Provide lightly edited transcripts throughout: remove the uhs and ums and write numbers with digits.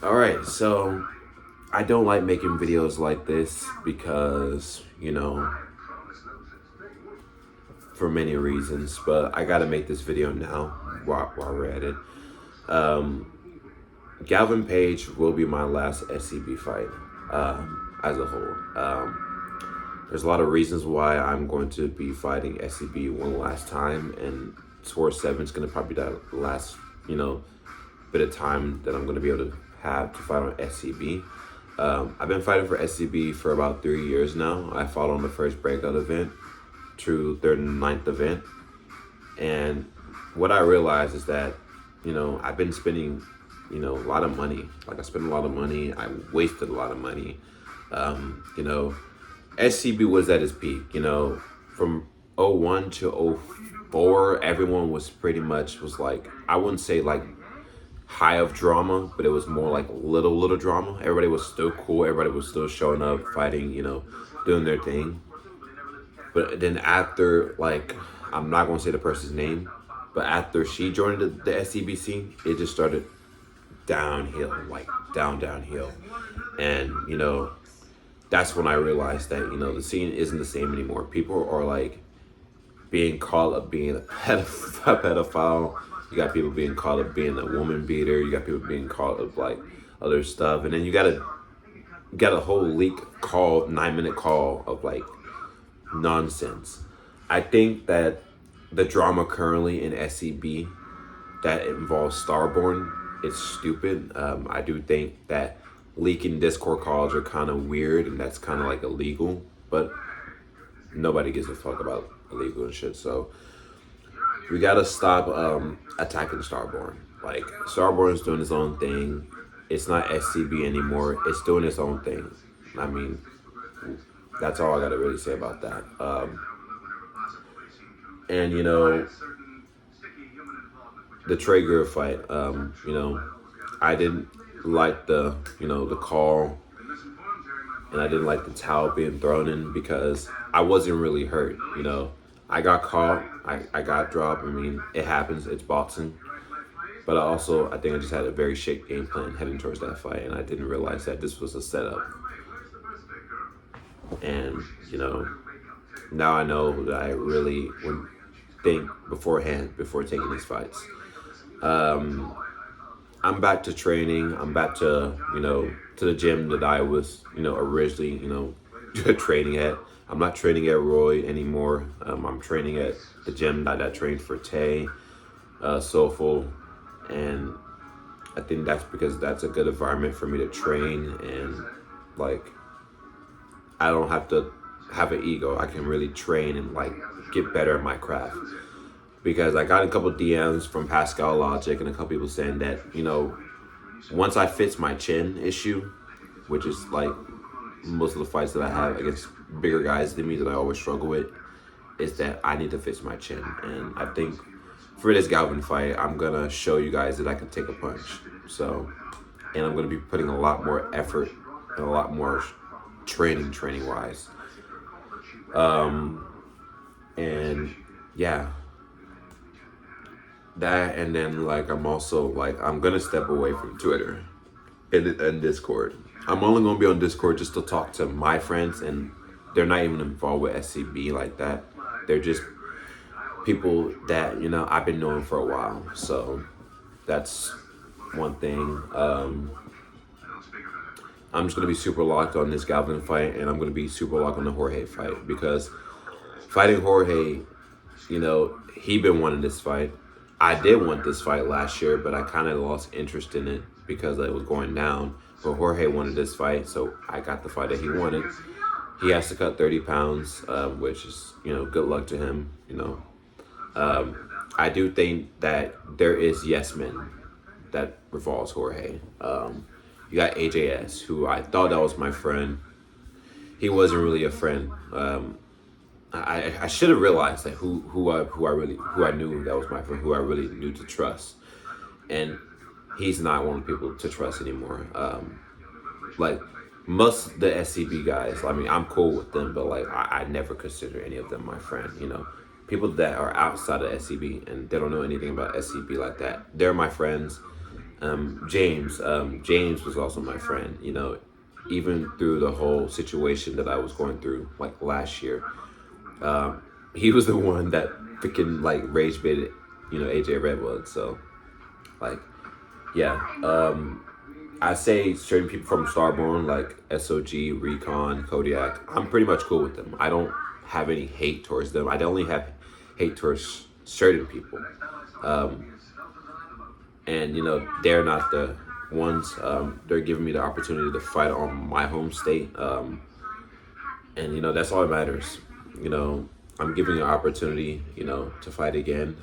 All right, so I don't like making videos like this because, for many reasons, but I gotta make this video now while we're at it. Um, Galvin Page will be my last SCB fight as a whole. There's a lot of reasons why I'm going to be fighting SCB one last time, and Tour 7 is going to probably be that last, bit of time that I'm going to be able to have to fight on SCB. I've been fighting for SCB for about 3 years now. I fought on the first breakout event to third and ninth event. And what I realized is that, I've been spending, a lot of money. Like I spent a lot of money. I wasted a lot of money. SCB was at its peak, from '01 to '04, everyone was pretty much was like, I wouldn't say like high of drama, but it was more like little drama. Everybody was still cool. Everybody was still showing up, fighting, doing their thing. But then after, like, I'm not going to say the person's name, but after she joined the SCBC, it just started downhill, like downhill. And, that's when I realized that, the scene isn't the same anymore. People are like being called up being a pedophile. You got people being called up being a woman beater. You got people being called up like other stuff. And then you got a whole leak call, 9-minute call of like nonsense. I think that the drama currently in SCB that involves Starborn is stupid. I do think that leaking Discord calls are kind of weird, and that's kind of like illegal, but nobody gives a fuck about illegal and shit. So we gotta stop attacking Starborn. Like, Starborn is doing its own thing. It's not SCB anymore. It's doing its own thing. I mean, that's all I gotta really say about that. And the Traeger fight. I didn't like the call, and I didn't like the towel being thrown in because I wasn't really hurt. I got caught. I got dropped. I mean, it happens. It's boxing. But I think I just had a very shit game plan heading towards that fight, and I didn't realize that this was a setup. And now I know that I really would think beforehand before taking these fights. I'm back to training. I'm back to to the gym that I was originally training at. I'm not training at Roy anymore. I'm training at the gym that I trained for Tay, Soulful, and I think that's because that's a good environment for me to train, and like I don't have to have an ego. I can really train and like get better at my craft. Because I got a couple DMs from Pascal Logic and a couple people saying that, once I fix my chin issue, which is like most of the fights that I have against bigger guys than me that I always struggle with, is that I need to fix my chin. And I think for this Galvin fight, I'm going to show you guys that I can take a punch. So, and I'm going to be putting a lot more effort and a lot more training wise. And yeah. That, and then like I'm also like I'm gonna step away from Twitter and Discord. I'm only gonna be on Discord just to talk to my friends, and they're not even involved with SCB like that. They're just people that I've been knowing for a while. So that's one thing. I'm just gonna be super locked on this Galvin fight, and I'm gonna be super locked on the Jorge fight because fighting Jorge, he been wanting this fight. I did want this fight last year, but I kind of lost interest in it because it was going down. But Jorge wanted this fight, so I got the fight that he wanted. He has to cut 30 pounds, which is, good luck to him, I do think that there is yes men that revolves Jorge. You got AJS, who I thought that was my friend. He wasn't really a friend. I should have realized that who I knew that was my friend, who I really knew to trust, and he's not one of the people to trust anymore. Like most of the SCB guys, I mean, I'm cool with them, but like I never consider any of them my friend. People that are outside of SCB and they don't know anything about SCB like that, they're my friends. James was also my friend. You know, even through the whole situation that I was going through, like last year, he was the one that freaking like rage baited, AJ Redwood. So like, yeah, I say certain people from Starborn like SOG, Recon, Kodiak. I'm pretty much cool with them. I don't have any hate towards them. I only have hate towards certain people. And they're not the ones. They're giving me the opportunity to fight on my home state, and that's all that matters. I'm giving an opportunity, to fight again.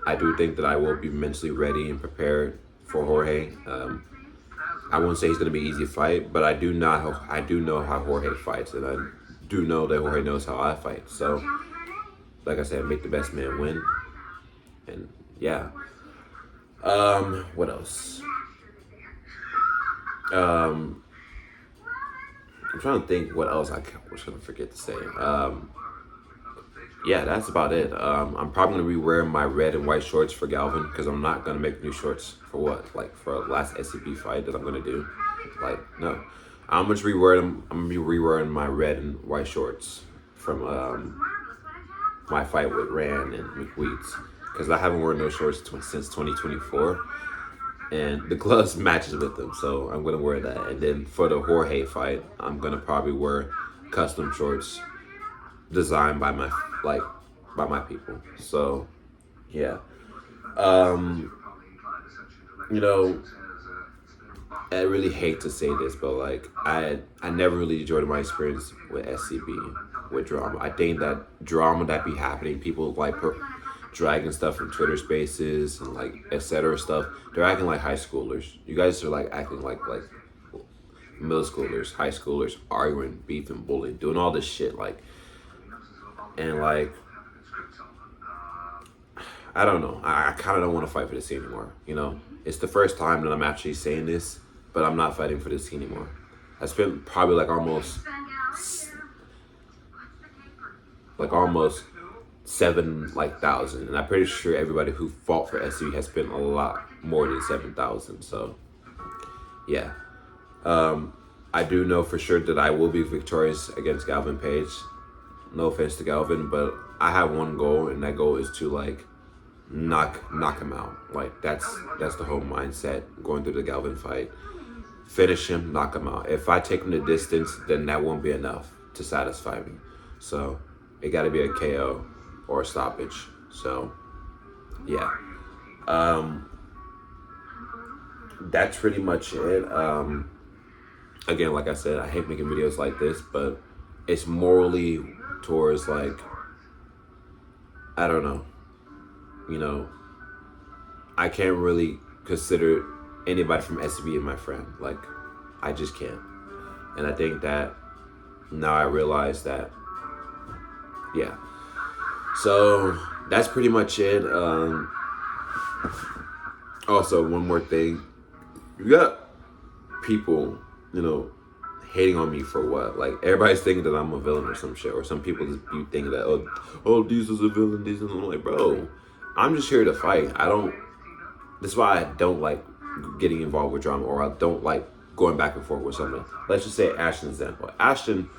I do think that I will be mentally ready and prepared for Jorge. I won't say he's going to be an easy fight, but I do know how Jorge fights, and I do know that Jorge knows how I fight. So, like I said, make the best man win, and yeah. What else? I'm trying to think what else I was gonna forget to say. Yeah, that's about it. I'm probably gonna be wearing my red and white shorts for Galvin because I'm not gonna make new shorts for what? Like for a last SCP fight that I'm gonna do. Like no, I'm just rewear them. I'm gonna be rewearing my red and white shorts from my fight with Rand and McWeeds because I haven't worn those shorts since 2024. And the gloves matches with them, so I'm gonna wear that. And then for the Jorge fight, I'm gonna probably wear custom shorts designed by my people. So yeah, you know, I really hate to say this, but like I never really enjoyed my experience with SCB with drama. I think that drama that be happening, people like dragging stuff from Twitter Spaces and like etc. stuff. They're acting like high schoolers. You guys are like acting like middle schoolers, high schoolers, arguing, beefing, bullying, doing all this shit. Like, and like, I don't know. I kind of don't want to fight for this scene anymore. It's the first time that I'm actually saying this, but I'm not fighting for this scene anymore. I spent probably like almost 7,000, and I'm pretty sure everybody who fought for SCB has spent a lot more than 7,000. So, yeah, I do know for sure that I will be victorious against Galvin Page. No offense to Galvin, but I have one goal, and that goal is to like knock him out. Like that's the whole mindset going through the Galvin fight. Finish him, knock him out. If I take him the distance, then that won't be enough to satisfy me. So it got to be a KO or a stoppage. So yeah, that's pretty much it. Again, like I said, I hate making videos like this, but it's morally towards like, I don't know, I can't really consider anybody from SCB my friend. Like, I just can't. And I think that now I realize that, yeah. So that's pretty much it. Also, one more thing. You got people, hating on me for what? Like, everybody's thinking that I'm a villain or some shit. Or some people just be thinking that, oh, Diesel's a villain, Diesel. I'm like, bro, I'm just here to fight. That's why I don't like getting involved with drama, or I don't like going back and forth with someone. Let's just say Ashton's example. Ashton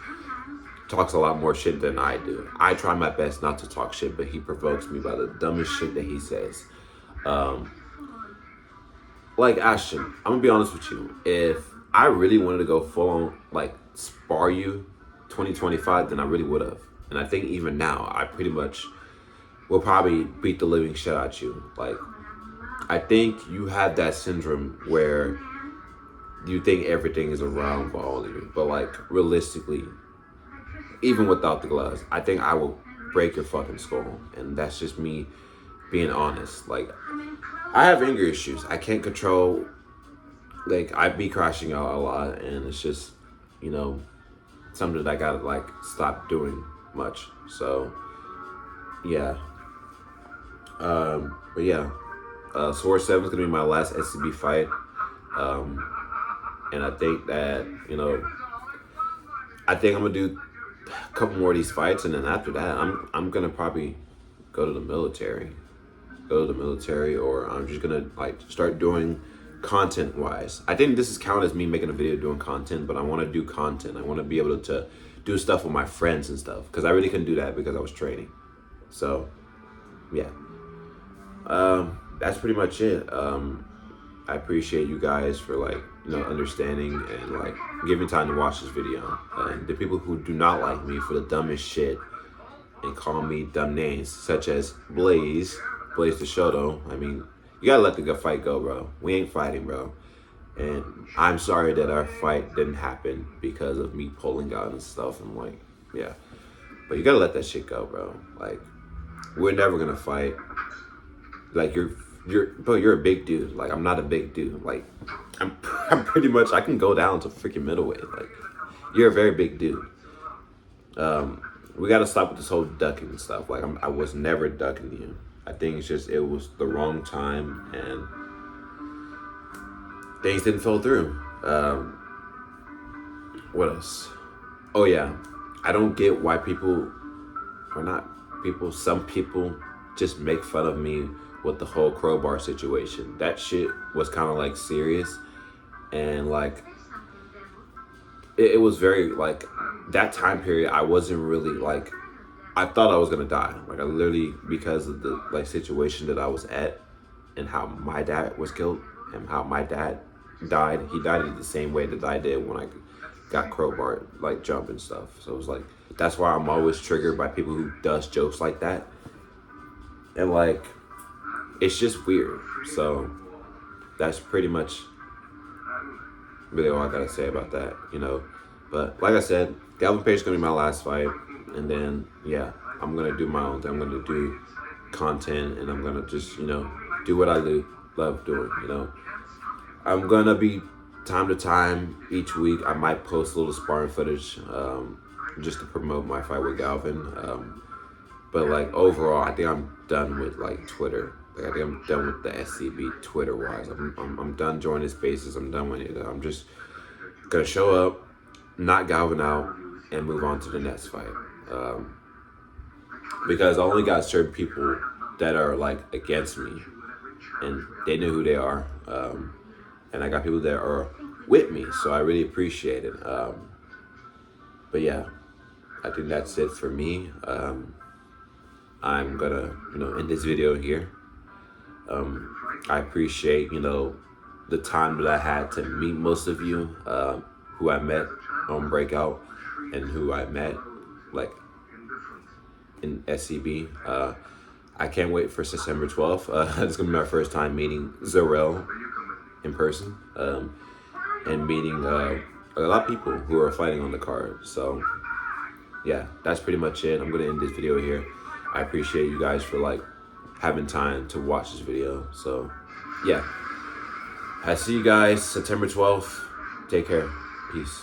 talks a lot more shit than I do. I try my best not to talk shit, but he provokes me by the dumbest shit that he says. Like Ashton, I'm gonna be honest with you. If I really wanted to go full on like spar you 2025, then I really would have. And I think even now, I pretty much will probably beat the living shit out you. Like, I think you have that syndrome where you think everything is a round ball on you. But like realistically, even without the gloves, I think I will break your fucking skull. And that's just me being honest. Like, I have anger issues. I can't control, like, I be crashing out a lot, and it's just, something that I gotta like stop doing much. So yeah. But yeah, Sword 7 is gonna be my last SCB fight. And I think that, I think I'm gonna do a couple more of these fights, and then after that, I'm gonna probably go to the military. go to the military, or I'm just gonna like start doing content wise. I think this is count as me making a video doing content, but I want to do content. I want to be able to do stuff with my friends and stuff, because I really couldn't do that because I was training. So yeah, that's pretty much it. I appreciate you guys for like, you know, understanding and like giving time to watch this video. And the people who do not like me for the dumbest shit and call me dumb names, such as Blaze DeShoto. I mean, you gotta let the fight go, bro. We ain't fighting, bro. And I'm sorry that our fight didn't happen because of me pulling out and stuff. And like, yeah. But you gotta let that shit go, bro. Like, we're never gonna fight. Like, you're a big dude. Like, I'm not a big dude. Like, I'm pretty much, I can go down to freaking middleweight. Like, you're a very big dude. We gotta stop with this whole ducking and stuff. Like, I was never ducking you. I think it's just, it was the wrong time and things didn't fall through. What else? Oh yeah, I don't get why some people just make fun of me with the whole crowbar situation. That shit was kind of like serious, and like it was very like, that time period I wasn't really like, I thought I was gonna die. Like, I literally, because of the like situation that I was at and how my dad was killed and how my dad died. He died in the same way that I did when I got crowbar, like jump and stuff. So it was like, that's why I'm always triggered by people who does jokes like that. And like, it's just weird. So that's pretty much really all I gotta say about that, you know. But like I said, Galvin Page is gonna be my last fight. And then, yeah, I'm gonna do my own thing. I'm gonna do content, and I'm gonna just, you know, do what I love doing, you know. I'm gonna be, time to time, each week, I might post a little sparring footage, just to promote my fight with Galvin. But like, overall, I think I'm done with like Twitter. Like, I think I'm done with the SCB Twitter-wise. I'm done joining spaces. I'm done with it. I'm just gonna show up, knock Galvin out, and move on to the next fight. Because I only got certain people that are like against me, and they know who they are. And I got people that are with me, so I really appreciate it. But yeah, I think that's it for me. I'm gonna, you know, end this video here. I appreciate, you know, the time that I had to meet most of you, who I met on Breakout and who I met like in SCB. I can't wait for September 12th. It's gonna be my first time meeting Zarel in person, and meeting a lot of people who are fighting on the card. So yeah, that's pretty much it. I'm gonna end this video here. I appreciate you guys for like having time to watch this video. So yeah, I see you guys September 12th. Take care. Peace.